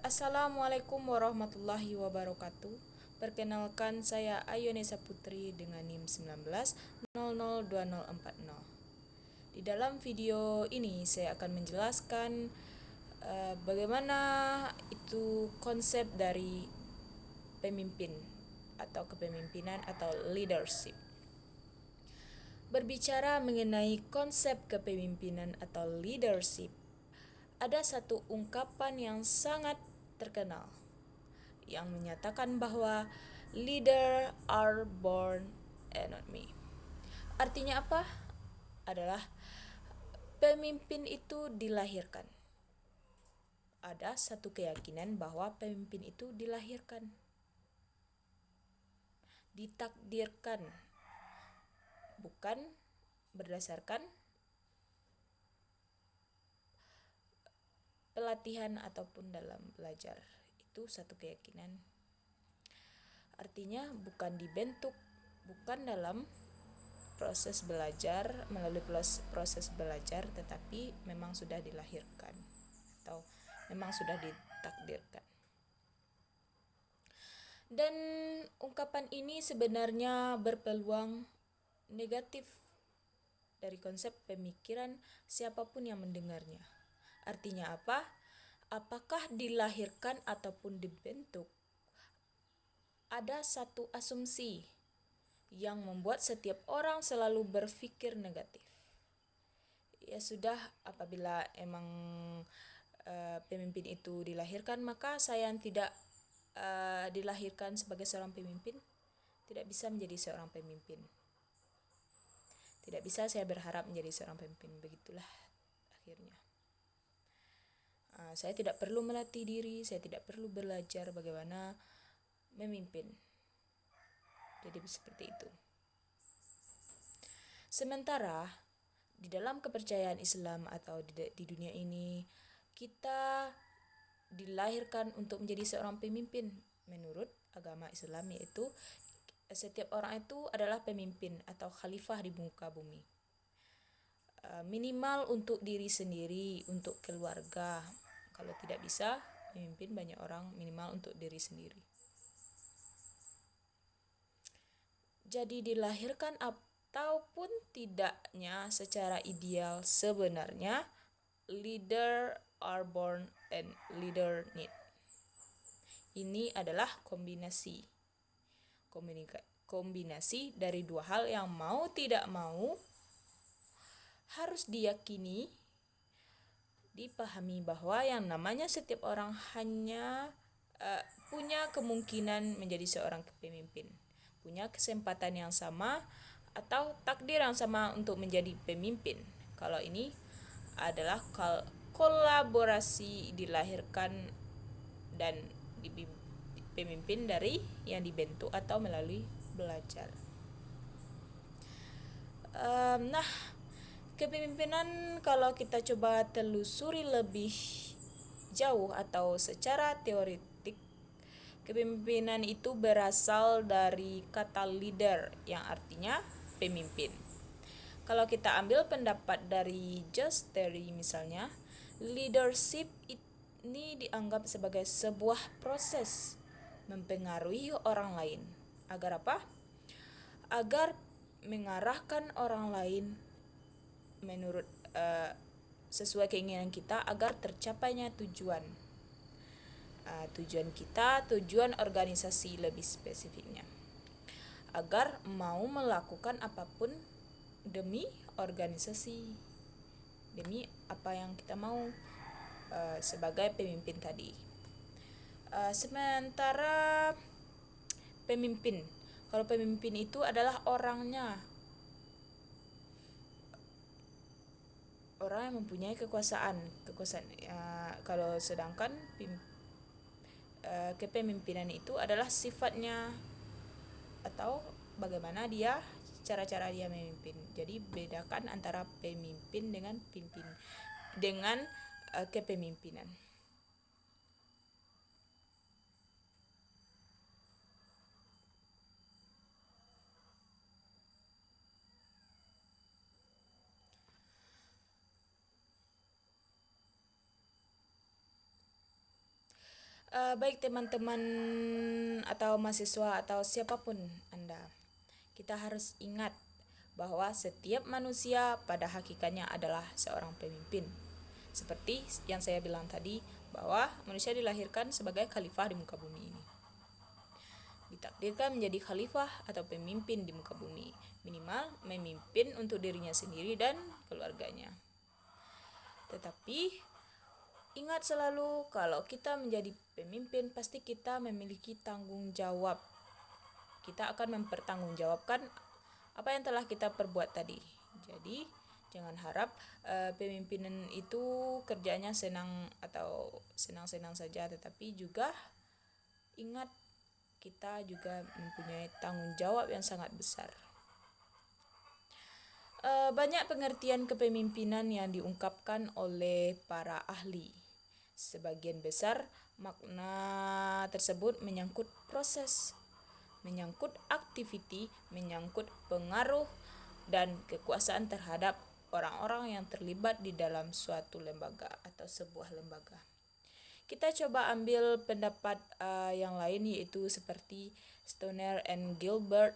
Assalamualaikum warahmatullahi wabarakatuh. Perkenalkan, saya Ayonesa Putri dengan NIM 19002040. Di dalam video ini saya akan menjelaskan bagaimana itu konsep dari pemimpin atau kepemimpinan atau leadership. Berbicara mengenai konsep kepemimpinan atau leadership, ada satu ungkapan yang sangat terkenal yang menyatakan bahwa leader are born and not me. Artinya apa? Adalah pemimpin itu dilahirkan. Ada satu keyakinan bahwa pemimpin itu dilahirkan, ditakdirkan, bukan berdasarkan pelatihan ataupun dalam belajar. Itu satu keyakinan. Artinya bukan dibentuk, bukan dalam proses belajar, melalui proses belajar, tetapi memang sudah dilahirkan atau memang sudah ditakdirkan. Dan ungkapan ini sebenarnya berpeluang negatif dari konsep pemikiran siapapun yang mendengarnya. Artinya apa? Apakah dilahirkan ataupun dibentuk? Ada satu asumsi yang membuat setiap orang selalu berpikir negatif. Ya sudah, apabila emang pemimpin itu dilahirkan, maka saya yang tidak dilahirkan sebagai seorang pemimpin tidak bisa menjadi seorang pemimpin. Tidak bisa saya berharap menjadi seorang pemimpin. Begitulah akhirnya. Saya tidak perlu melatih diri, saya tidak perlu belajar bagaimana memimpin. Jadi seperti itu. Sementara di dalam kepercayaan Islam atau di dunia ini, kita dilahirkan untuk menjadi seorang pemimpin menurut agama Islam, yaitu setiap orang itu adalah pemimpin atau khalifah di muka bumi. Minimal untuk diri sendiri, untuk keluarga. Kalau tidak bisa memimpin banyak orang, minimal untuk diri sendiri. Jadi dilahirkan ataupun tidaknya secara ideal, sebenarnya leader are born and leader need. Ini adalah kombinasi dari dua hal yang mau tidak mau harus diyakini, dipahami bahwa yang namanya setiap orang hanya punya kemungkinan menjadi seorang pemimpin, punya kesempatan yang sama atau takdir yang sama untuk menjadi pemimpin. Kalau ini adalah kolaborasi dilahirkan dan pemimpin dari yang dibentuk atau melalui belajar. Nah, kepemimpinan kalau kita coba telusuri lebih jauh atau secara teoretik, kepemimpinan itu berasal dari kata leader yang artinya pemimpin. Kalau kita ambil pendapat dari Just Terry misalnya, leadership ini dianggap sebagai sebuah proses mempengaruhi orang lain. Agar apa? Agar mengarahkan orang lain menurut sesuai keinginan kita agar tercapainya tujuan kita, tujuan organisasi lebih spesifiknya, agar mau melakukan apapun demi organisasi, demi apa yang kita mau sebagai pemimpin tadi. Sementara pemimpin, kalau pemimpin itu adalah orangnya, orang yang mempunyai kekuasaan. Kalau sedangkan kepemimpinan itu adalah sifatnya atau bagaimana dia, cara-cara dia memimpin. Jadi bedakan antara pemimpin dengan kepemimpinan. Baik teman-teman atau mahasiswa atau siapapun Anda, kita harus ingat bahwa setiap manusia pada hakikatnya adalah seorang pemimpin. Seperti yang saya bilang tadi, bahwa manusia dilahirkan sebagai khalifah di muka bumi ini. Ditakdirkan menjadi khalifah atau pemimpin di muka bumi, minimal memimpin untuk dirinya sendiri dan keluarganya. Tetapi ingat selalu kalau kita menjadi pemimpin pasti kita memiliki tanggung jawab. Kita akan mempertanggungjawabkan apa yang telah kita perbuat tadi. Jadi jangan harap pemimpinan itu kerjanya senang atau senang-senang saja, tetapi juga ingat kita juga mempunyai tanggung jawab yang sangat besar. Banyak pengertian kepemimpinan yang diungkapkan oleh para ahli. Sebagian besar makna tersebut menyangkut proses, menyangkut aktiviti, menyangkut pengaruh dan kekuasaan terhadap orang-orang yang terlibat di dalam suatu lembaga atau sebuah lembaga. Kita coba ambil pendapat yang lain, yaitu seperti Stoner and Gilbert.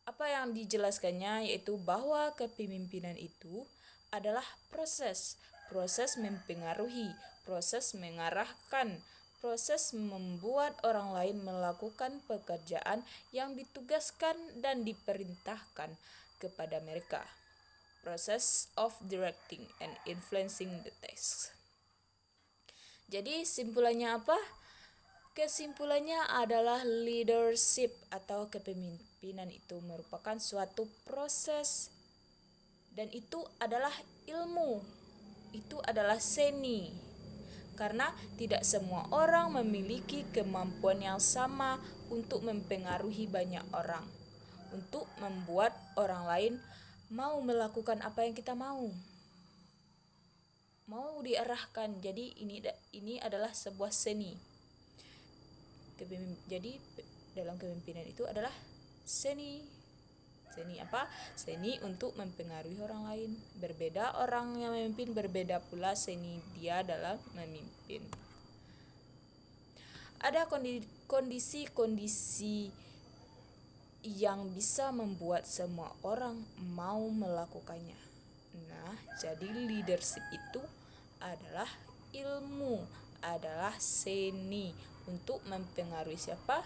Apa yang dijelaskannya yaitu bahwa kepemimpinan itu adalah proses mempengaruhi, proses mengarahkan, proses membuat orang lain melakukan pekerjaan yang ditugaskan dan diperintahkan kepada mereka. Process of directing and influencing the tasks. Jadi simpulannya apa? Kesimpulannya adalah leadership atau kepemimpinan itu merupakan suatu proses, dan itu adalah ilmu, itu adalah seni. Karena tidak semua orang memiliki kemampuan yang sama untuk mempengaruhi banyak orang, untuk membuat orang lain mau melakukan apa yang kita mau diarahkan. Jadi ini adalah sebuah seni. Jadi dalam kepemimpinan itu adalah seni apa? Seni untuk mempengaruhi orang lain. Berbeda orang yang memimpin, berbeda pula seni dia dalam memimpin. Ada kondisi-kondisi yang bisa membuat semua orang mau melakukannya. Nah, jadi leadership itu adalah ilmu, adalah seni untuk mempengaruhi siapa?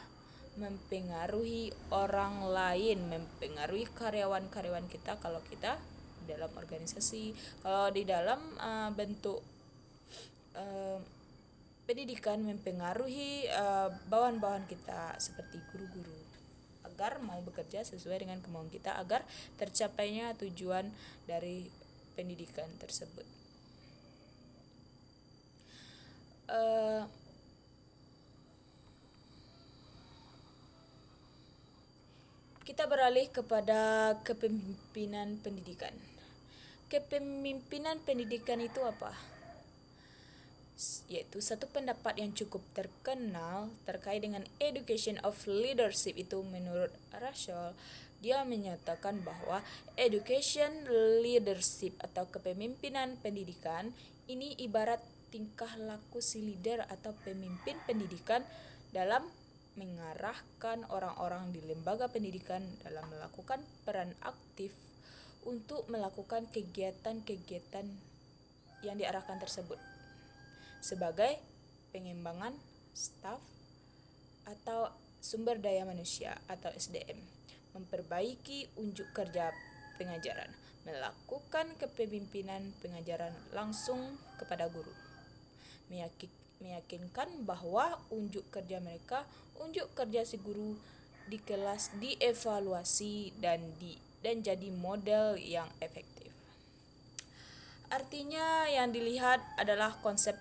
Mempengaruhi orang lain, mempengaruhi karyawan-karyawan kita kalau kita dalam organisasi, kalau di dalam bentuk pendidikan, mempengaruhi bawahan-bawahan kita seperti guru-guru agar mau bekerja sesuai dengan kemauan kita, agar tercapainya tujuan dari pendidikan tersebut. Kita beralih kepada kepemimpinan pendidikan. Kepemimpinan pendidikan itu apa? Yaitu satu pendapat yang cukup terkenal terkait dengan education of leadership itu menurut Russell. Dia menyatakan bahwa education leadership atau kepemimpinan pendidikan ini ibarat tingkah laku si leader atau pemimpin pendidikan dalam mengarahkan orang-orang di lembaga pendidikan dalam melakukan peran aktif untuk melakukan kegiatan-kegiatan yang diarahkan tersebut sebagai pengembangan staf atau sumber daya manusia atau SDM, memperbaiki unjuk kerja pengajaran, melakukan kepemimpinan pengajaran langsung kepada guru, meyakinkan bahwa unjuk kerja si guru di kelas dievaluasi dan jadi model yang efektif. Artinya yang dilihat adalah konsep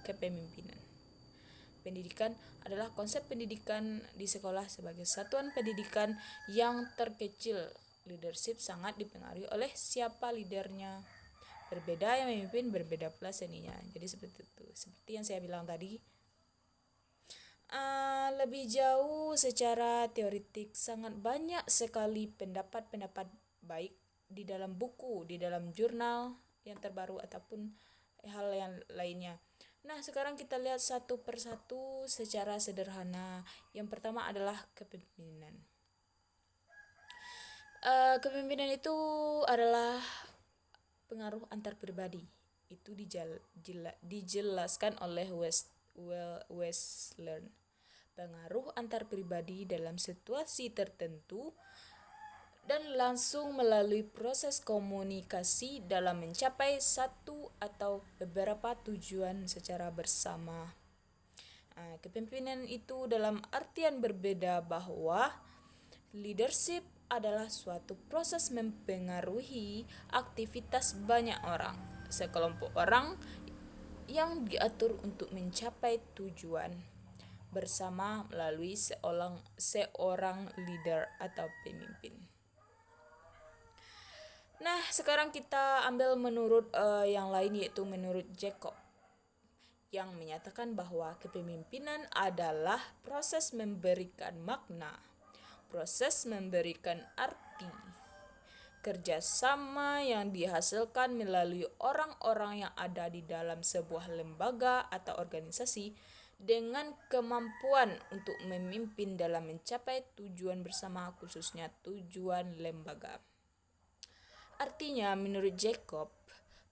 kepemimpinan. Pendidikan adalah konsep pendidikan di sekolah sebagai satuan pendidikan yang terkecil. Leadership sangat dipengaruhi oleh siapa leadernya. Berbeda yang memimpin, berbeda pula seninya. Jadi seperti itu. Seperti yang saya bilang tadi. Lebih jauh secara teoritik, sangat banyak sekali pendapat-pendapat baik di dalam buku, di dalam jurnal yang terbaru ataupun hal yang lainnya. Nah, sekarang kita lihat satu persatu secara sederhana. Yang pertama adalah kepemimpinan. Kepemimpinan itu adalah pengaruh antar pribadi. Itu dijelaskan oleh Western. Pengaruh antar pribadi dalam situasi tertentu dan langsung melalui proses komunikasi dalam mencapai satu atau beberapa tujuan secara bersama. Kepemimpinan itu dalam artian berbeda bahwa leadership adalah suatu proses mempengaruhi aktivitas banyak orang, sekelompok orang yang diatur untuk mencapai tujuan bersama melalui seorang leader atau pemimpin. Nah, sekarang kita ambil menurut yang lain, yaitu menurut Jacob, yang menyatakan bahwa kepemimpinan adalah proses memberikan makna, proses memberikan arti, kerjasama yang dihasilkan melalui orang-orang yang ada di dalam sebuah lembaga atau organisasi dengan kemampuan untuk memimpin dalam mencapai tujuan bersama, khususnya tujuan lembaga. Artinya, menurut Jacob,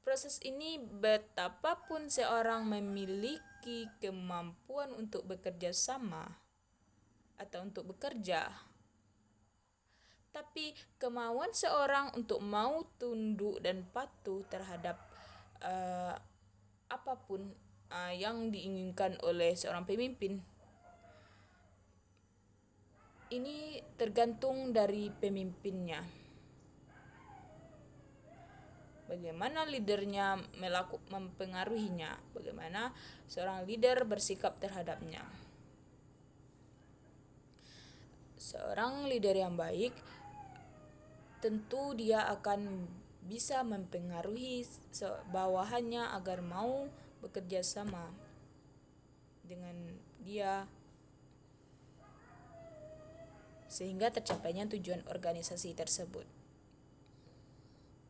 proses ini betapapun seorang memiliki kemampuan untuk bekerja sama atau untuk bekerja, tapi kemauan seorang untuk mau tunduk dan patuh terhadap apapun yang diinginkan oleh seorang pemimpin, ini tergantung dari pemimpinnya. Bagaimana leadernya mempengaruhinya, bagaimana seorang leader bersikap terhadapnya. Seorang leader yang baik tentu dia akan bisa mempengaruhi bawahannya agar mau bekerja sama dengan dia sehingga tercapainya tujuan organisasi tersebut.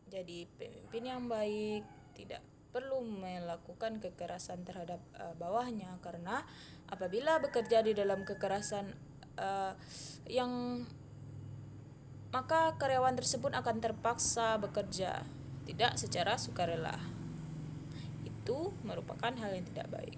Jadi pemimpin yang baik tidak perlu melakukan kekerasan terhadap bawahnya, karena apabila bekerja di dalam kekerasan maka karyawan tersebut akan terpaksa bekerja tidak secara sukarela. Itu merupakan hal yang tidak baik.